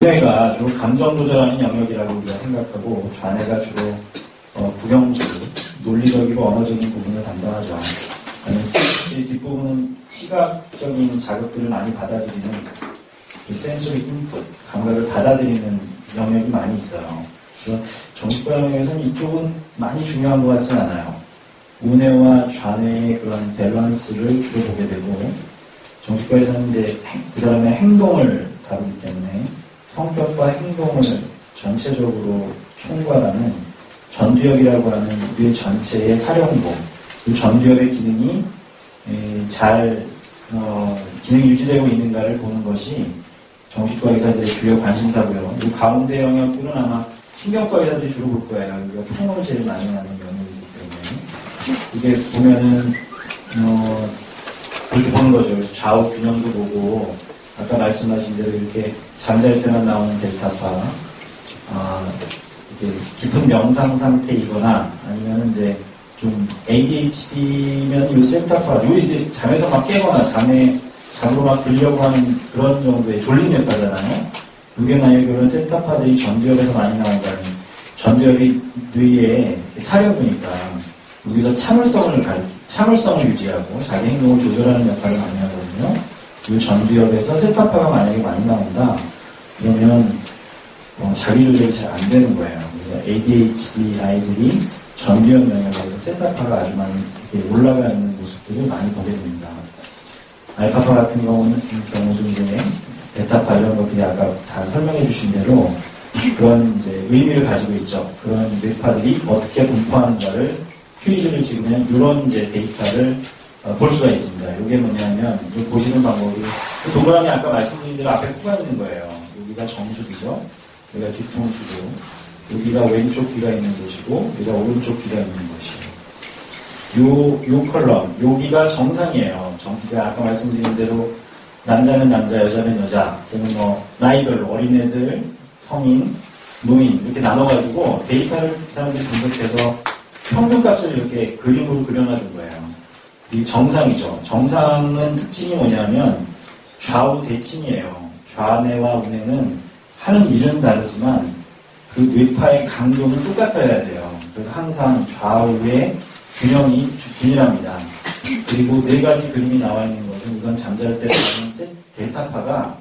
우뇌가 주로 감정 조절하는 영역이라고 우리가 생각하고 좌뇌가 주로 구경수, 논리적이고 언어적인 부분을 담당하죠. 뒷부분은 시각적인 자극들을 많이 받아들이는 센소리 인풋, 감각을 받아들이는 영역이 많이 있어요. 그래서 정신과 영역에서는 이쪽은 많이 중요한 것 같진 않아요. 우뇌와 좌뇌의 그런 밸런스를 주로 보게 되고, 정신과에서는 이제 그 사람의 행동을 다루기 때문에 성격과 행동을 전체적으로 총괄하는 전두엽이라고 하는 뇌 전체의 사령부, 그 전두엽의 기능이 기능이 유지되고 있는가를 보는 것이 정신과 의사들의 주요 관심사고요. 이 가운데 영역들은 아마 신경과 의사들이 주로 볼 거예요. 우리가 통을 제일 많이 하는 영역이기 때문에. 이게 보면은, 그렇게 보는 거죠. 좌우 균형도 보고, 아까 말씀하신 대로 이렇게 잠잘 때만 나오는 델타파, 이렇게 깊은 명상 상태이거나 아니면 이제 좀 ADHD면 이 셀타파, 요 이제 잠에서 막 깨거나 잠으로 막 들려고 하는 그런 정도의 졸린 뇌파잖아요. 이게 만약에 그런 셀타파들이 전두엽에서 많이 나온다면 전두엽이 뇌의 사령부니까 여기서 참을성을 유지하고 자기 행동을 조절하는 역할을 많이 하거든요. 이 전두엽에서 셀타파가 만약에 많이 나온다 그러면 자기 조절이 잘 안 되는 거예요. 그래서 ADHD 아이들이 전두엽 영역에서 셀타파가 아주 많이 올라가 있는 모습들을 많이 보게 됩니다. 알파파 같은 경우도 이제 베타파 이런 것들이 아까 잘 설명해 주신 대로 그런 이제 의미를 가지고 있죠. 그런 뇌파들이 어떻게 분포하는가를 퀴즈를 찍으면 이런 이제 데이터를 볼 수가 있습니다. 이게 뭐냐면 보시는 방법이 동그라미 아까 말씀드린 대로 앞에 코가 있는 거예요. 여기가 정수기죠. 여기가 뒤통수고 여기가 왼쪽 귀가 있는 곳이고 여기가 오른쪽 귀가 있는 곳이에요. 요 컬럼 여기가 정상이에요. 정기가 아까 말씀드린 대로 남자는 남자, 여자는 여자, 저는 나이별로 어린애들, 성인, 노인 이렇게 나눠가지고 데이터를 사람들이 분석해서 평균값을 이렇게 그림으로 그려놔 준 거예요. 이 정상이죠. 정상은 특징이 뭐냐면 좌우 대칭이에요. 좌뇌와 우뇌는 하는 일은 다르지만 그 뇌파의 강도는 똑같아야 돼요. 그래서 항상 좌우의 균형이 균일합니다. 그리고 네 가지 그림이 나와 있는 것은 이건 잠잘 때 나오는 델타파가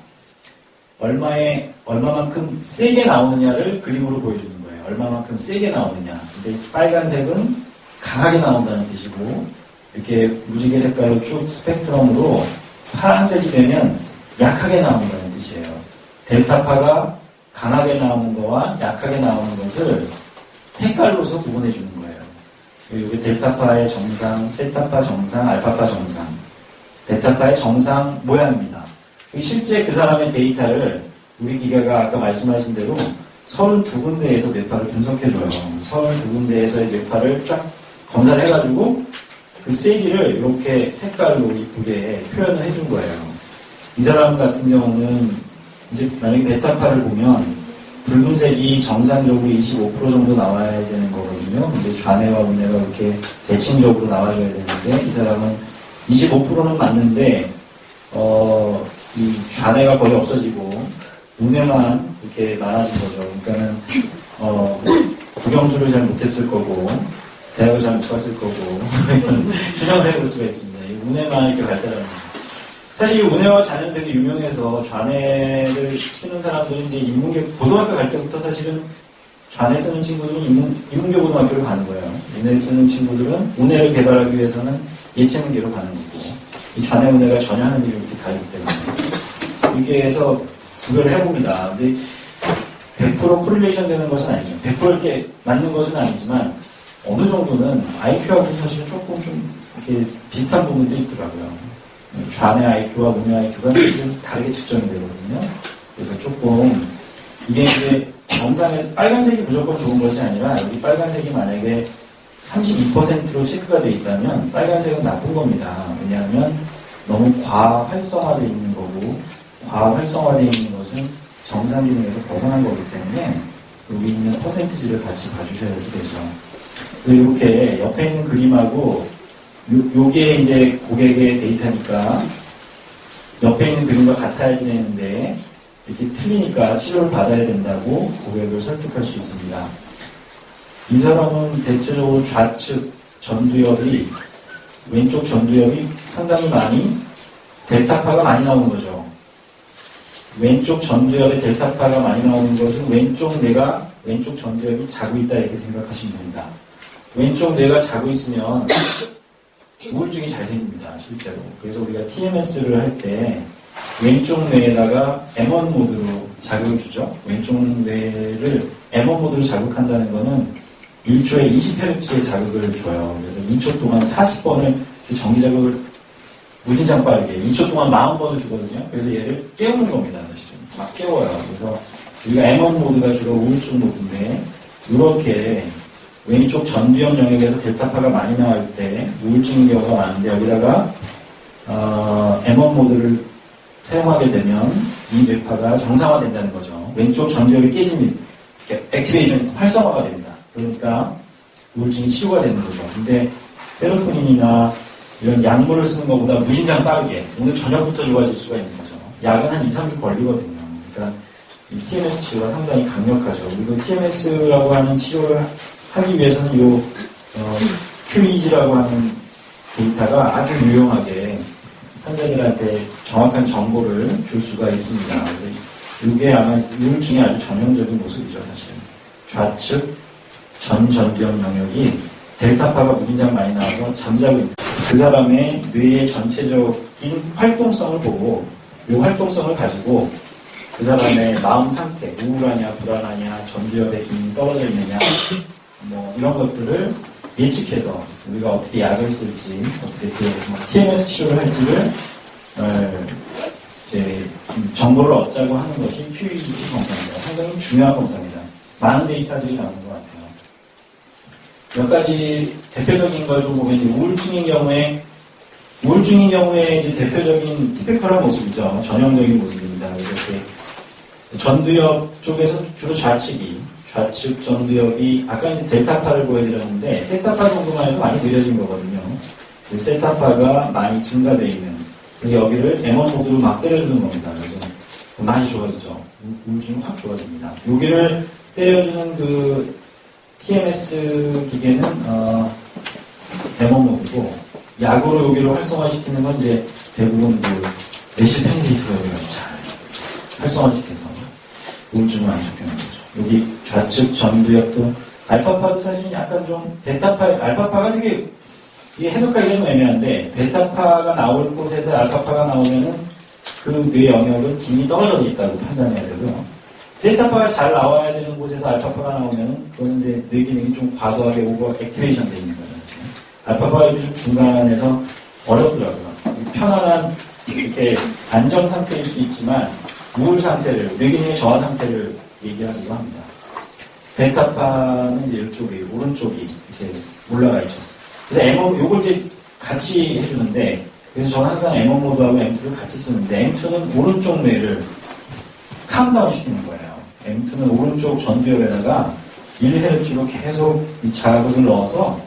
얼마만큼 세게 나오느냐를 그림으로 보여주는 거예요. 얼마만큼 세게 나오느냐. 근데 빨간색은 강하게 나온다는 뜻이고 이렇게 무지개 색깔로 쭉 스펙트럼으로 파란색이 되면 약하게 나온다는 뜻이에요. 델타파가 강하게 나오는 거와 약하게 나오는 것을 색깔로서 구분해 주는 거예요. 여기 델타파의 정상, 세타파 정상, 알파파 정상, 베타파의 정상 모양입니다. 실제 그 사람의 데이터를 우리 기계가 아까 말씀하신 대로 32군데에서 뇌파를 분석해줘요. 32군데에서의 뇌파를 쫙 검사를 해가지고 그 세기를 이렇게 색깔로 이쁘게 표현을 해준 거예요. 이 사람 같은 경우는 이제 만약에 베타파를 보면 붉은색이 정상적으로 25% 정도 나와야 되는 거거든요. 근데 좌뇌와 우뇌가 이렇게 대칭적으로 나와줘야 되는데 이 사람은 25%는 맞는데 이 좌뇌가 거의 없어지고 우뇌만 이렇게 많아진 거죠. 그러니까는 국영수를 잘 못했을 거고 대학을 잘 못 갔을 거고 추정을 해볼 수가 있습니다. 이 우뇌만 이렇게 발달하는 거죠. 사실 이 우뇌와 좌뇌는 되게 유명해서 좌뇌를 쓰는 사람들은 이제 인문계 고등학교 갈 때부터 사실은 좌뇌 쓰는 친구들은 인문계 고등학교를 가는 거예요. 우뇌 쓰는 친구들은 우뇌를 개발하기 위해서는 예체능계로 가는 거고 이 좌뇌 우뇌가 전혀 하는 일이 이렇게 다르기 때문에 이게 해서 구별을 해봅니다. 근데 100% 코릴레이션 되는 것은 아니죠. 100% 이렇게 맞는 것은 아니지만 어느 정도는 IQ하고 사실은 조금 좀 이렇게 비슷한 부분도 있더라고요. 좌뇌 IQ와 우뇌 IQ가 사실은 다르게 측정이 되거든요. 그래서 조금 이게 이제 정상에 빨간색이 무조건 좋은 것이 아니라 여기 빨간색이 만약에 32%로 체크가 되어 있다면 빨간색은 나쁜 겁니다. 왜냐하면 너무 과활성화되어 있는 거고 과활성화되어 있는 것은 정상 기능에서 벗어난 거기 때문에 여기 있는 퍼센티지를 같이 봐주셔야지 되죠. 이렇게 옆에 있는 그림하고 요게 이제 고객의 데이터니까 옆에 있는 그림과 같아야 되는데 이렇게 틀리니까 치료를 받아야 된다고 고객을 설득할 수 있습니다. 이 사람은 대체적으로 좌측 전두엽이, 왼쪽 전두엽이 상당히 많이 델타파가 많이 나오는 거죠. 왼쪽 전두엽에 델타파가 많이 나오는 것은 왼쪽 뇌가, 왼쪽 전두엽이 자고 있다 이렇게 생각하시면 됩니다. 왼쪽 뇌가 자고 있으면 우울증이 잘 생깁니다, 실제로. 그래서 우리가 TMS를 할 때 왼쪽 뇌에다가 M1 모드로 자극을 주죠. 왼쪽 뇌를 M1 모드로 자극한다는 것은 1초에 20Hz의 자극을 줘요. 그래서 2초 동안 40번을 정기 자극을 무진장 빠르게 2초 동안 40번을 주거든요. 그래서 얘를 깨우는 겁니다, 사실은. 막 깨워요. 그래서 우리가 M1 모드가 주로 우울증 모드인데 이렇게 왼쪽 전두엽 영역에서 델타파가 많이 나올 때 우울증인 경우가 많은데 여기다가 M1 모드를 사용하게 되면 이 뇌파가 정상화된다는 거죠. 왼쪽 전두엽이 깨지면 액티베이션 활성화가 됩니다. 그러니까 우울증이 치유가 되는 거죠. 근데 세로토닌이나 이런 약물을 쓰는 것보다 무진장 빠르게 오늘 저녁부터 좋아질 수가 있는 거죠. 약은 한 2, 3주 걸리거든요. 그러니까 이 TMS 치료가 상당히 강력하죠. 그리고 TMS라고 하는 치료를 하기 위해서는 요 QEEG라고 하는 데이터가 아주 유용하게 환자들한테 정확한 정보를 줄 수가 있습니다. 그래서 이게 아마 우울증의 아주 전형적인 모습이죠, 사실. 좌측 전두엽 영역이 델타파가 무진장 많이 나와서 잠자고 있는 그 사람의 뇌의 전체적인 활동성을 보고 이 활동성을 가지고 그 사람의 마음 상태, 우울하냐, 불안하냐, 전두엽의 기능이 떨어져 있느냐, 뭐 이런 것들을 예측해서 우리가 어떻게 약을 쓸지, 어떻게 TMS 치료를 할지를 이제 정보를 얻자고 하는 것이 QEEG 검사입니다. 상당히 중요한 검사입니다. 많은 데이터들이 나오는 것 같아요. 몇 가지 대표적인 걸 좀 보면 우울증인 경우에 이제 대표적인 티피컬한 모습이죠. 전형적인 모습입니다. 이렇게 전두엽 쪽에서 주로 좌측 전두엽이 아까 이제 델타파를 보여드렸는데 세타파 정도만 해도 많이 느려진 거거든요. 그 세타파가 많이 증가되어 있는 그래서 여기를 M1 모드로 막 때려주는 겁니다. 그래서 많이 좋아지죠. 우울증이 확 좋아집니다. 여기를 때려주는 그 TMS 기계는 M1 모드고 약으로 여기를 활성화시키는 건 이제 대부분 그 메실펜데이트를 잘 활성화시켜서 우울증을 안 좋게 하는 거죠. 여기 좌측 전두엽도 알파파도 사실 약간 좀 알파파가 되게 이게 해석하기가 좀 애매한데 베타파가 나올 곳에서 알파파가 나오면은 그 뇌 영역은 기능이 떨어져 있다고 판단해야 되고요. 세타파가 잘 나와야 되는 곳에서 알파파가 나오면은 그건 이제 뇌 기능이 좀 과도하게 오버 액티베이션 돼 있는 거죠. 알파파가 좀 중간에서 어렵더라고요. 편안한 이렇게 안정 상태일 수 있지만 우울 상태를 뇌 기능의 저하 상태를 얘기하기도 합니다. 베타파는 이제 이쪽이 오른쪽이 이렇게 올라가 있죠. 그래서 M1 요걸 이제 같이 해주는데 그래서 저는 항상 M1 모드하고 M2를 같이 쓰는데 M2는 오른쪽 뇌를 캄다운 시키는 거예요. M2는 오른쪽 전두엽에다가 1Hz로 계속 이 자극을 넣어서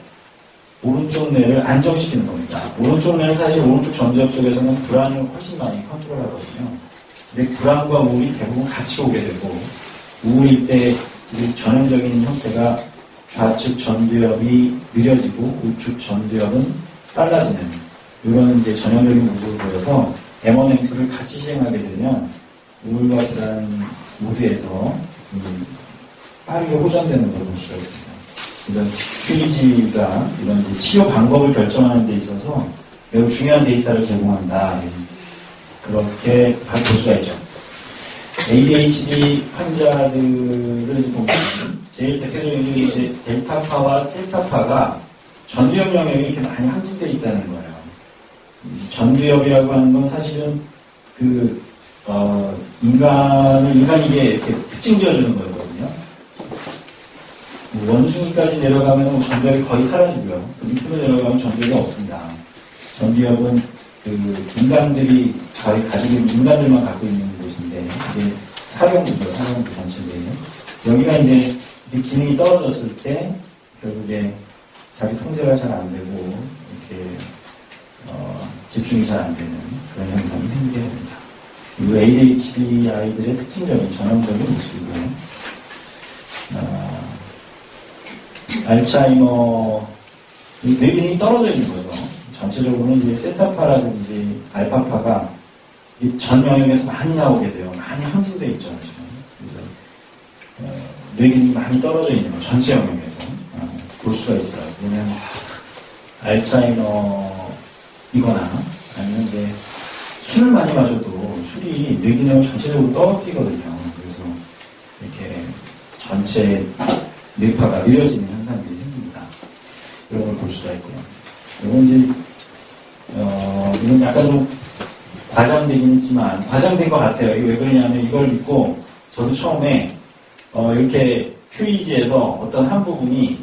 오른쪽 뇌를 안정시키는 겁니다. 오른쪽 뇌는 사실 오른쪽 전두엽 쪽에서는 불안을 훨씬 많이 컨트롤하거든요. 근데 불안과 우울이 대부분 같이 오게 되고 우울일 때 전형적인 형태가 좌측 전두엽이 느려지고 우측 전두엽은 빨라지는 이런 이제 전형적인 모습을 보여서 M1, M2를 같이 시행하게 되면 우울과 불안 모두에서 빠르게 호전되는 걸 볼 수가 있습니다. 그래서 QEEG가 이런 이제 치료 방법을 결정하는 데 있어서 매우 중요한 데이터를 제공한다. 그렇게 볼 수가 있죠. ADHD 환자들을 보면 제일 대표적인 게 이제 델타파와 세타파가 전두엽 영역이 이렇게 많이 함진되어 있다는 거예요. 전두엽이라고 하는 건 사실은 인간에게 이렇게 특징 지어주는 거거든요. 원숭이까지 내려가면 전두엽이 거의 사라지고요. 밑으로 내려가면 전두엽이 없습니다. 전두엽은 인간들이 거의 가지고 있는 인간들만 갖고 있는 곳인데 이게 사령부죠. 사령부 전체인데 여기가 이제 기능이 떨어졌을 때 결국에 자기 통제가 잘 안 되고 이렇게 집중이 잘 안 되는 그런 현상이 생기게 됩니다. 그리고 ADHD 아이들의 특징적인 전형적인 모습이고요. 알츠하이머, 뇌기능이 떨어져 있는 거죠. 전체적으로는 이제 세타파라든지 알파파가 전 영역에서 많이 나오게 돼요. 많이 항진되어 있죠, 지금. 그래서, 뇌기능이 많이 떨어져 있는 거, 전체 영역에서. 볼 수가 있어요. 그러면, 알츠하이머이거나, 아니면 이제, 술을 많이 마셔도 술이 뇌기능을 전체적으로 떨어뜨리거든요. 그래서, 이렇게, 전체 뇌파가 느려지는 현상들이 생깁니다. 이런 걸 볼 수가 있고요. 이건 이제, 이건 약간 좀 과장되긴 했지만, 과장된 것 같아요. 이게 왜 그러냐면 이걸 믿고, 저도 처음에, 이렇게 큐이지에서 어떤 한 부분이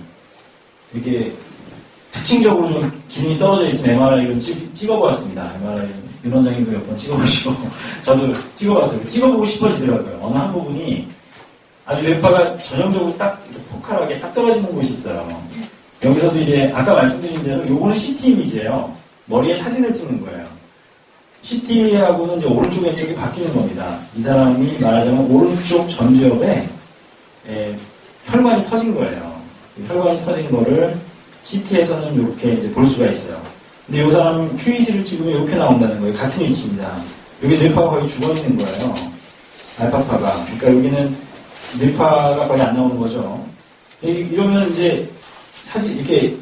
이렇게 특징적으로 좀 기능이 떨어져 있으면 MRI를 찍어보았습니다. MRI 윤원장님도 몇 번 찍어보시고, 저도 찍어봤어요. 찍어보고 싶어지더라고요. 어느 한 부분이 아주 뇌파가 전형적으로 딱 포칼하게 딱 떨어지는 곳이 있어요. 여기서도 이제 아까 말씀드린 대로 요거는 CT 이미지예요. 머리에 사진을 찍는 거예요. CT하고는 이제 오른쪽 왼쪽이 바뀌는 겁니다. 이 사람이 말하자면 오른쪽 전두엽에 혈관이 터진 거예요. 혈관이 터진 거를 CT에서는 이렇게 이제 볼 수가 있어요. 근데 이 사람 QEG를 찍으면 이렇게 나온다는 거예요. 같은 위치입니다. 여기 뇌파가 거의 죽어 있는 거예요. 알파파가. 그러니까 여기는 뇌파가 거의 안 나오는 거죠. 이러면 이제 사실 이렇게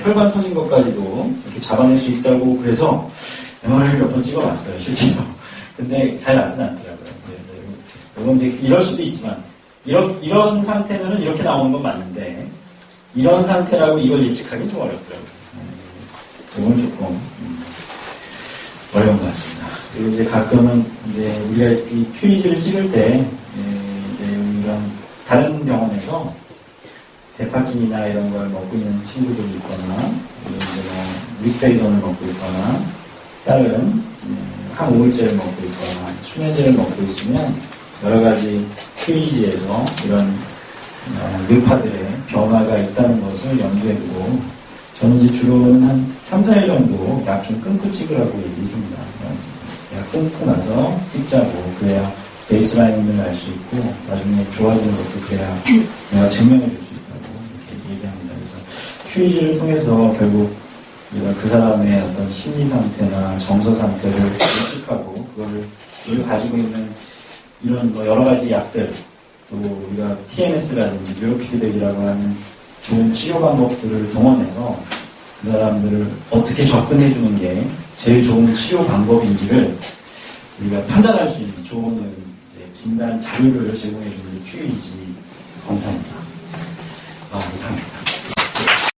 혈관 터진 것까지도 이렇게 잡아낼 수 있다고 그래서 MRI를 몇 번 찍어봤어요, 실제로. 근데 잘 나진 않더라고요. 이건 이제 이럴 수도 있지만 이런 상태는 이렇게 나오는 건 맞는데 이런 상태라고 이걸 예측하기 좀 어렵더라고요. 이건 조금 어려운 것 같습니다. 그리고 이제 가끔은 이제 우리가 이 QEG를 찍을 때 이제 이런 다른 병원에서 데파킨이나 이런 걸 먹고 있는 친구들이 있거나, 리스페리돈을 먹고 있거나, 다른 항우울제를 먹고 있거나, 수면제를 먹고 있으면 여러 가지 QEG에서 이런 뇌파들의 변화가 있다는 것을 염두해두고, 저는 이제 주로는 한 3, 4일 정도 약 좀 끊고 찍으라고 얘기해 줍니다. 약 끊고 나서 찍자고, 그래야 베이스라인을 알 수 있고, 나중에 좋아지는 것도 그래야 내가 증명해 줄 수 있다고 이렇게 얘기합니다. 그래서 QEG를 통해서 결국 우리가 그 사람의 어떤 심리 상태나 정서 상태를 예측하고, 그걸 가지고 있는 이런 여러 가지 약들, 또 우리가 TMS라든지 뉴로피드백이라고 하는 좋은 치료 방법들을 동원해서 그 사람들을 어떻게 접근해 주는 게 제일 좋은 치료 방법인지를 우리가 판단할 수 있는 좋은 진단 자료를 제공해 주는 게 QEG 검사입니다. 이상입니다.